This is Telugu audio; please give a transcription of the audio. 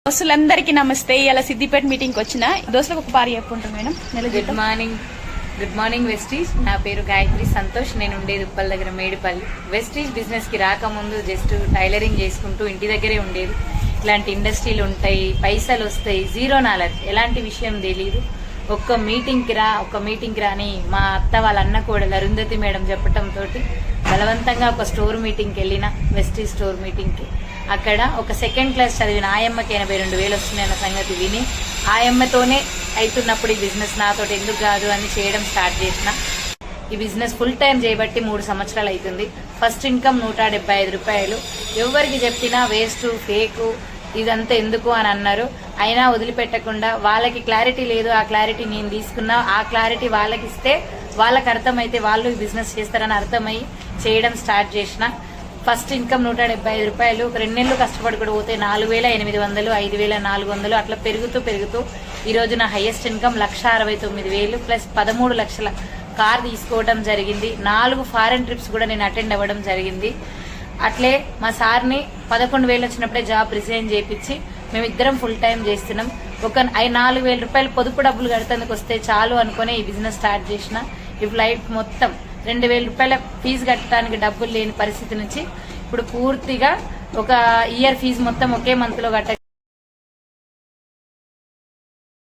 దోస్తులందరికీ నమస్తే. ఇలా సిద్దిపేట మీటింగ్ వచ్చిన దోస్తులకు ఒక పారి చెప్పుకుంటాం మేడం. Good morning Vestige. నా పేరు గాయత్రి సంతోష్. నేను ఉండేది ఉప్పల్ దగ్గర మేడిపల్లి. వెస్టీజ్ బిజినెస్ కి రాకముందు జస్ట్ టైలరింగ్ చేసుకుంటూ ఇంటి దగ్గరే ఉండేది. ఇలాంటి ఇండస్ట్రీలు ఉంటాయి, పైసలు వస్తాయి, జీరో నాలెడ్జ్, ఎలాంటి విషయం తెలియదు. ఒక్క మీటింగ్ కి రాని మా అత్త వాళ్ళ అన్న కూడా అరుంధతి మేడం చెప్పటం తోటి బలవంతంగా ఒక స్టోర్ మీటింగ్కి వెళ్ళిన, వెస్టీజ్ స్టోర్ మీటింగ్కి. అక్కడ ఒక సెకండ్ క్లాస్ చదివిన ఆయమ్మకి 82,000 వస్తున్నాయన్న సంగతి విని ఆయమ్మతోనే అవుతున్నప్పుడు ఈ బిజినెస్ నాతో ఎందుకు కాదు అని చేయడం స్టార్ట్ చేసిన. ఈ బిజినెస్ ఫుల్ టైం చేయబట్టి 3 సంవత్సరాలు అవుతుంది. ఫస్ట్ ఇన్కమ్ 175 రూపాయలు. ఎవరికి చెప్పినా వేస్ట్, ఫేకు, ఇదంతా ఎందుకు అని అన్నారు. అయినా వదిలిపెట్టకుండా వాళ్ళకి క్లారిటీ లేదు, ఆ క్లారిటీ నేను తీసుకున్నా. ఆ క్లారిటీ వాళ్ళకి ఇస్తే వాళ్ళకి అర్థమైతే వాళ్ళు ఈ బిజినెస్ చేస్తారని అర్థమై చేయడం స్టార్ట్ చేసిన. ఫస్ట్ ఇన్కమ్ 175 రూపాయలు. ఒక 2 నెలలు కష్టపడి కూడా పోతే 4,800, 5,400 అట్లా పెరుగుతూ ఈ రోజు నా హైయెస్ట్ ఇన్కమ్ 1,69,000 ప్లస్ 13 లక్షల కార్ తీసుకోవడం జరిగింది. 4 ఫారెన్ ట్రిప్స్ కూడా నేను అటెండ్ అవ్వడం జరిగింది. అట్లే మా సార్ని 11,000 వచ్చినప్పుడే జాబ్ రిజైన్ చేయించి మేమిద్దరం ఫుల్ టైం చేస్తున్నాం. ఒక 4,000 రూపాయలు పొదుపు డబ్బులు కడతందుకు వస్తే చాలు అనుకునే ఈ బిజినెస్ స్టార్ట్ చేసిన. ఇప్పుడు లైఫ్ మొత్తం 2,000 రూపాయల ఫీజు కట్టడానికి డబ్బులు లేని పరిస్థితి నుంచి ఇప్పుడు పూర్తిగా ఒక ఇయర్ ఫీజు మొత్తం ఒకే మంత్ లో